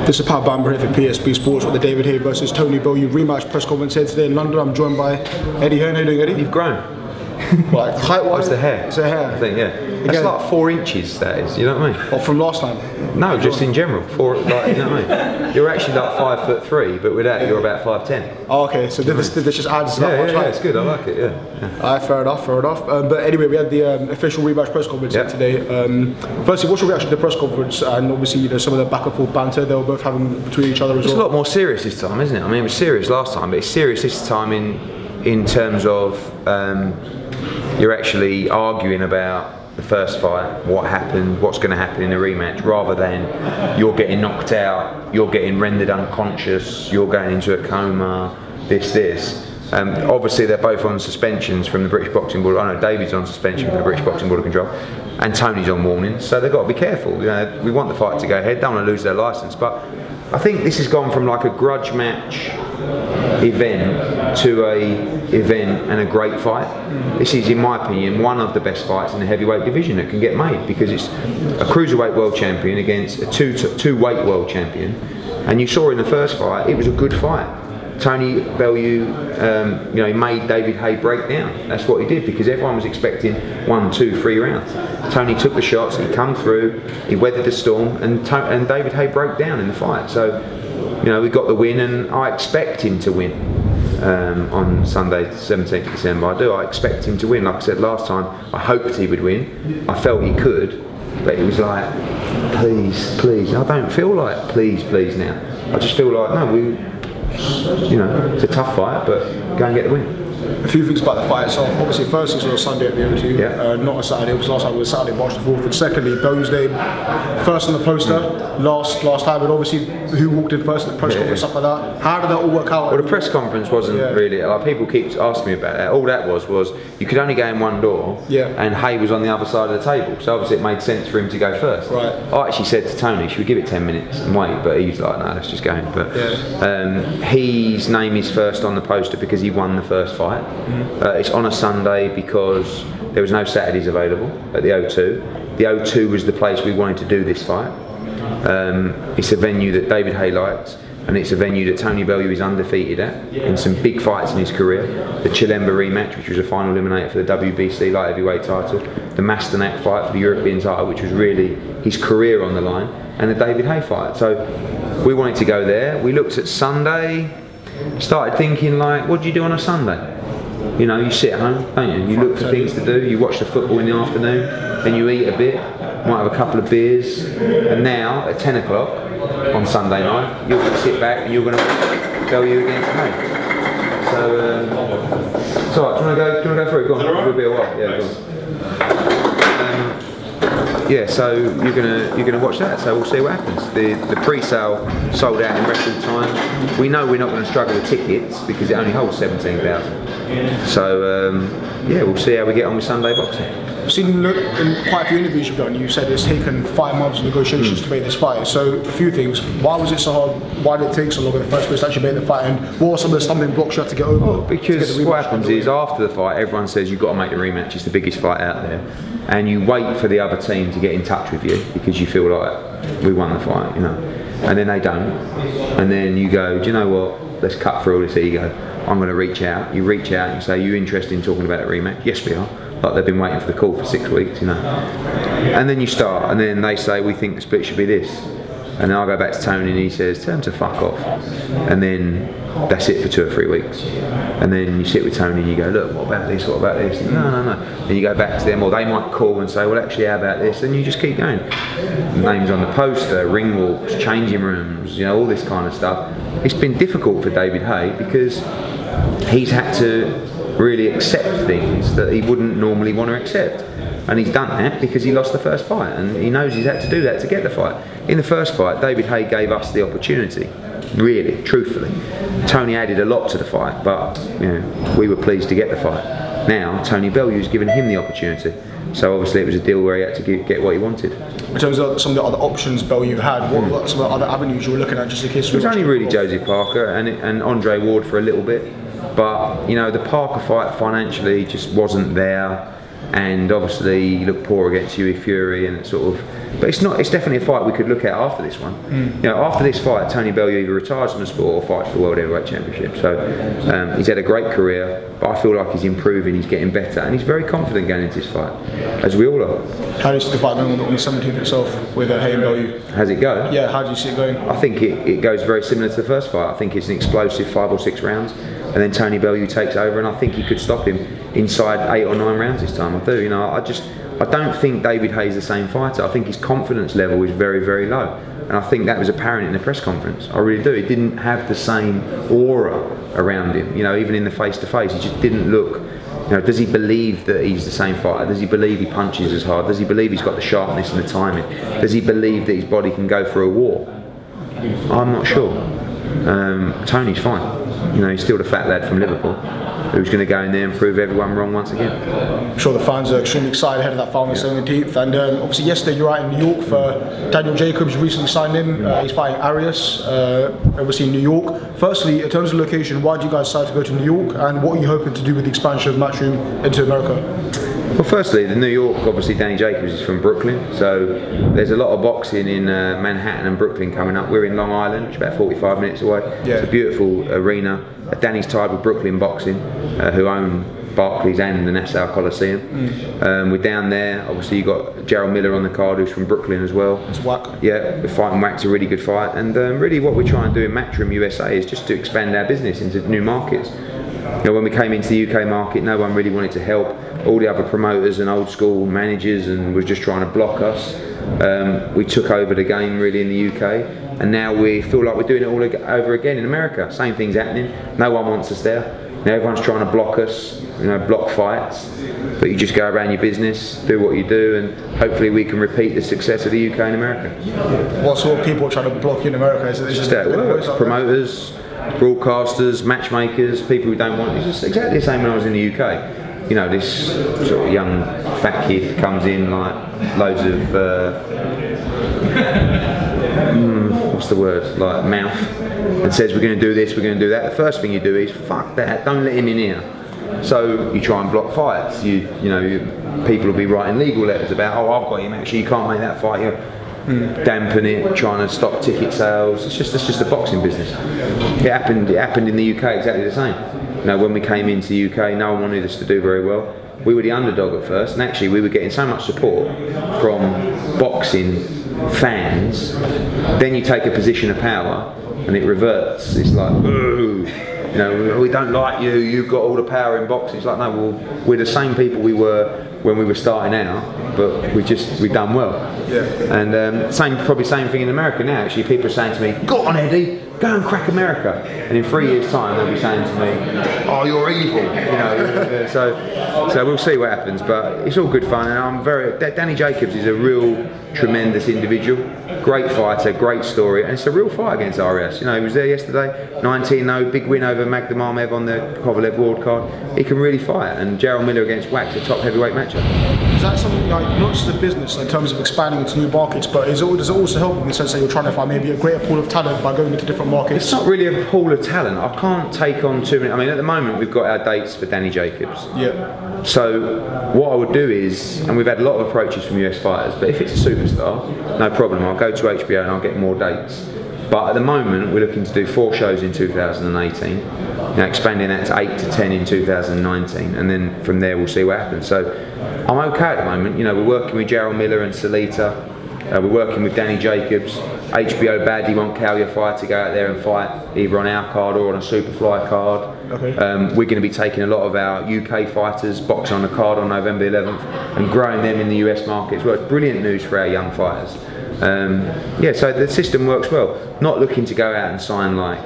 This is BHAMBRA here for PSB Sports with the David Haye versus Tony Bellew rematch press conference here today in London. I'm joined by Eddie Hearn. How you doing, Eddie? You've grown. Like height-wise? It's the hair. It's the hair. I think, yeah. That's Again, like 4 inches, that is, you know what I mean? Or from last time? No, just in general. Like, you know what I mean? You're actually like 5'3", but with that you're about 5'10". Oh, okay, so this just adds that much height. Yeah, it's good, I like it, yeah. Alright, fair enough. But anyway, we had the official rematch press conference here today. Firstly, what's your reaction to the press conference? And obviously, you know, some of the back and forth banter they were both having between each other as well. It's a lot more serious this time, isn't it? I mean, it was serious last time, but it's serious this time in terms of you're actually arguing about the first fight, what happened, what's going to happen in the rematch, rather than you're getting knocked out, you're getting rendered unconscious, you're going into a coma, this. Obviously they're both on suspensions from the British Boxing Board. I know David's on suspension from the British Boxing Board of Control, and Tony's on warning, so they've got to be careful. You know, we want the fight to go ahead, don't want to lose their licence, but I think this has gone from like a grudge match event to a event and a great fight. This is, in my opinion, one of the best fights in the heavyweight division that can get made, because it's a cruiserweight world champion against a two-weight world champion, and you saw in the first fight it was a good fight. Tony Bellew, you know, he made David Haye break down. That's what he did, because everyone was expecting 1, 2, 3 rounds. Tony took the shots, he come through, he weathered the storm, and David Haye broke down in the fight. So, you know, we got the win, and I expect him to win on Sunday, 17th of December. I expect him to win. Like I said last time, I hoped he would win. I felt he could, but it was like, please. I don't feel like please now. I just feel like, no, you know, it's a tough fight, but go and get the win. A few things about the fight itself. Obviously, first it was a Sunday at the O2, not a Saturday. It was last time it was Saturday, March the 4th. And secondly, Bellew's name first on the poster, last time. And obviously, who walked in first at the press conference, stuff like that. How did that all work out? Well, the press conference wasn't really. Like, people keep asking me about that. All that was you could only go in one door, and Haye was on the other side of the table. So obviously, it made sense for him to go first. Right. I actually said to Tony, should we give it 10 minutes and wait? But he was like, no, let's just go in. But his name is first on the poster because he won the first fight. It's on a Sunday because there was no Saturdays available at the O2. The O2 was the place we wanted to do this fight. It's a venue that David Haye liked, and it's a venue that Tony Bellew is undefeated at in some big fights in his career. The Chilemba rematch, which was a final eliminator for the WBC light heavyweight title, the Masternak fight for the European title, which was really his career on the line, and the David Haye fight. So we wanted to go there. We looked at Sunday, started thinking like, what do you do on a Sunday? You know, you sit at home, don't you? You look for things to do, you watch the football in the afternoon, then you eat a bit, might have a couple of beers, and now at 10 o'clock on Sunday night, you're going to sit back and you're going to watch Bellew against Haye. So, it's alright, do you want to go through it? Go on, it'll be a while. Yeah, go on. Yeah, so you're gonna watch that. So we'll see what happens. The pre-sale sold out in record time. We know we're not going to struggle with tickets because it only holds 17,000. So yeah, we'll see how we get on with Sunday boxing. I've seen in quite a few interviews you've done, you said it's taken 5 months of negotiations to make this fight. So a few things. Why was it so hard? Why did it take so long in the first place to actually make the fight? And what were some of the stumbling blocks you had to get over? Well, because what happens is after the fight, everyone says you've got to make the rematch. It's the biggest fight out there, and you wait for the other team to get in touch with you because you feel like we won the fight, you know. And then they don't, and then you go, do you know what? Let's cut through all this ego. I'm going to reach out. You reach out and you say, are you interested in talking about a rematch? Yes, we are. Like they've been waiting for the call for 6 weeks, you know. And then you start, and then they say, we think the split should be this. And then I go back to Tony and he says, tell them to fuck off. And then that's it for 2 or 3 weeks. And then you sit with Tony and you go, look, what about this, what about this? And no. Then you go back to them, or they might call and say, well, actually, how about this? And you just keep going. Names on the poster, ring walks, changing rooms, you know, all this kind of stuff. It's been difficult for David Haye because he's had to really accept things that he wouldn't normally want to accept, and he's done that because he lost the first fight, and he knows he's had to do that to get the fight. In the first fight, David Haye gave us the opportunity, really, truthfully. Tony added a lot to the fight, but you know, we were pleased to get the fight. Now Tony Bellew's given him the opportunity, so obviously it was a deal where he had to get what he wanted. In terms of some of the other options Bellew had, what were some of the other avenues you were looking at just in case? It was only really Joseph Parker and Andre Ward for a little bit. But you know, the Parker fight financially just wasn't there. and obviously he looked poor against Hughie Fury, and but it's definitely a fight we could look at after this one. You know, after this fight, Tony Bellew either retires from the sport or fights for the World Heavyweight Championship. So he's had a great career, but I feel like he's improving, he's getting better, and he's very confident going into this fight, as we all are. How do you see the fight going on the 17th itself with Haye'S and Bellew? How's it go? Yeah, how do you see it going? I think it goes very similar to the first fight. I think it's an explosive 5 or 6 rounds, and then Tony Bellew takes over, and I think he could stop him inside 8 or 9 rounds this time. I do. You know, I don't think David Haye's the same fighter. I think his confidence level is very, very low, and I think that was apparent in the press conference. I really do. He didn't have the same aura around him. You know, even in the face-to-face, he just didn't look. You know, does he believe that he's the same fighter? Does he believe he punches as hard? Does he believe he's got the sharpness and the timing? Does he believe that his body can go for a war? I'm not sure. Tony's fine. You know, he's still the fat lad from Liverpool who's going to go in there and prove everyone wrong once again. I'm sure the fans are extremely excited ahead of that fight on the 17th. And obviously yesterday you were out in New York for Daniel Jacobs. You recently signed him. He's fighting Arias, obviously in New York. Firstly, in terms of location, why did you guys decide to go to New York, and what are you hoping to do with the expansion of Matchroom into America? Well, firstly, the New York, obviously Danny Jacobs is from Brooklyn, so there's a lot of boxing in Manhattan and Brooklyn coming up. We're in Long Island, which is about 45 minutes away. Yeah. It's a beautiful arena. Danny's tied with Brooklyn Boxing, who own Barclays and the Nassau Coliseum. We're down there. Obviously you've got Gerald Miller on the card, who's from Brooklyn as well. It's Wack. Yeah, we're fighting Wack's a really good fight, and really what we're trying to do in Matchroom USA is just to expand our business into new markets. You know, when we came into the UK market, no one really wanted to help. All the other promoters and old school managers and was just trying to block us. We took over the game really in the UK, and now we feel like we're doing it all over again in America. Same thing's happening. No one wants us there. Now everyone's trying to block us, you know, block fights. But you just go around your business, do what you do, and hopefully we can repeat the success of the UK in America. What sort of people are trying to block you in America? Is it just that it works. Promoters, broadcasters, matchmakers, people who don't want. It's just exactly the same when I was in the UK. You know, this sort of young fat kid comes in like loads of what's the word, like mouth, and says we're going to do this, we're going to do that. The first thing you do is fuck that, don't let him in here. So you try and block fights. You know, people will be writing legal letters about, oh, I've got him, actually you can't make that fight. You dampen it, trying to stop ticket sales. It's just the boxing business. It happened in the UK exactly the same. You know, when we came into the UK, no one wanted us to do very well. We were the underdog at first, and actually we were getting so much support from boxing fans. Then you take a position of power, and it reverts. It's like, ooh, you know, we don't like you. You've got all the power in boxing. It's like, no, well, we're the same people we were when we were starting out, but we've done well. Yeah. And probably same thing in America now. Actually, people are saying to me, "Go on, Eddie, go and crack America." And in 3 years' time, they'll be saying to me, "Oh, you're evil." You know. So we'll see what happens. But it's all good fun, and Danny Jacobs is a real tremendous individual, great fighter, great story, and it's a real fight against Arias. You know, he was there yesterday, 19-0, big win over Magdamarmev on the Kovalev world card. He can really fight, and Gerald Miller against Wack's a top heavyweight matchup. Is that something like not just a business in terms of expanding into new markets, but does it also help in the sense that you're trying to find maybe a greater pool of talent by going into different markets? It's not really a pool of talent. I can't take on too many. I mean, at the moment we've got our dates for Danny Jacobs. Yeah. So what I would do is, and we've had a lot of approaches from US fighters, but if it's a superstar, no problem. I'll go to HBO and I'll get more dates. But at the moment we're looking to do 4 shows in 2018. Now expanding that to 8 to 10 in 2019, and then from there we'll see what happens. So I'm okay at the moment. You know, we're working with Gerald Miller and Salita. We're working with Danny Jacobs. HBO badly want Kalya Fight to go out there and fight either on our card or on a Superfly card. Okay. We're going to be taking a lot of our UK fighters, boxing on the card on November 11th, and growing them in the US market as well. It's brilliant news for our young fighters. Yeah, so the system works well. Not looking to go out and sign like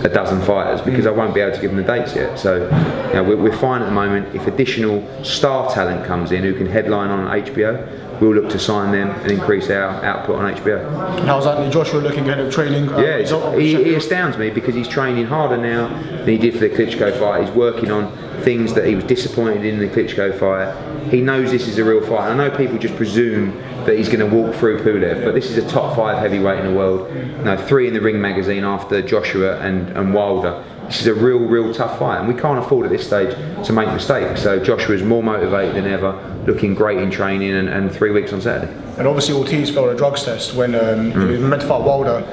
a dozen fighters because I won't be able to give them the dates yet. So you know, we're fine at the moment. If additional star talent comes in who can headline on HBO, we'll look to sign them and increase our output on HBO. How's Anthony Joshua looking ahead of training? Yeah, he astounds me because he's training harder now than he did for the Klitschko fight. He's working on things that he was disappointed in the Klitschko fight. He knows this is a real fight. I know people just presume that he's going to walk through Pulev, but this is a top 5 heavyweight in the world. You know, 3 in the Ring magazine after Joshua and Wilder. this is a real tough fight, and we can't afford at this stage to make mistakes. So Joshua's more motivated than ever, looking great in training, and 3 weeks on Saturday. And obviously Ortiz failed a drugs test when he was meant to fight Wilder.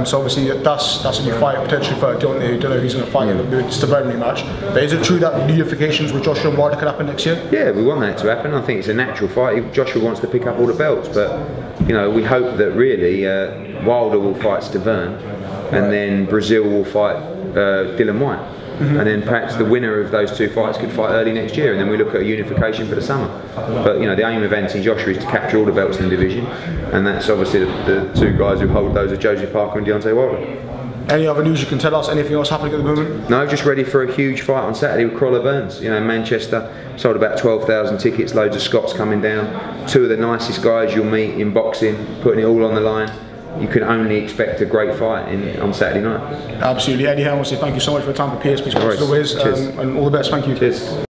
So obviously that's a new fight potentially for Deontay, who don't know who's going to fight in the Stavone match. But is it true that unifications with Joshua and Wilder could happen next year? Yeah, we want that to happen. I think it's a natural fight. Joshua wants to pick up all the belts, but you know, we hope that really Wilder will fight Stavone, and then Brazil will fight Dillian Whyte. And then perhaps the winner of those 2 fights could fight early next year, and then we look at a unification for the summer. But you know, the aim of Anthony Joshua is to capture all the belts in the division, and that's obviously the 2 guys who hold those are Joseph Parker and Deontay Wilder. Any other news you can tell us? Anything else happening at the moment? No, just ready for a huge fight on Saturday with Crawler Burns. You know, Manchester sold about 12,000 tickets, loads of Scots coming down. 2 of the nicest guys you'll meet in boxing, putting it all on the line. You can only expect a great fight on Saturday night. Absolutely. Eddie Hearn, thank you so much for the time for PSP Sports. Cheers. And all the best. Thank you. Cheers.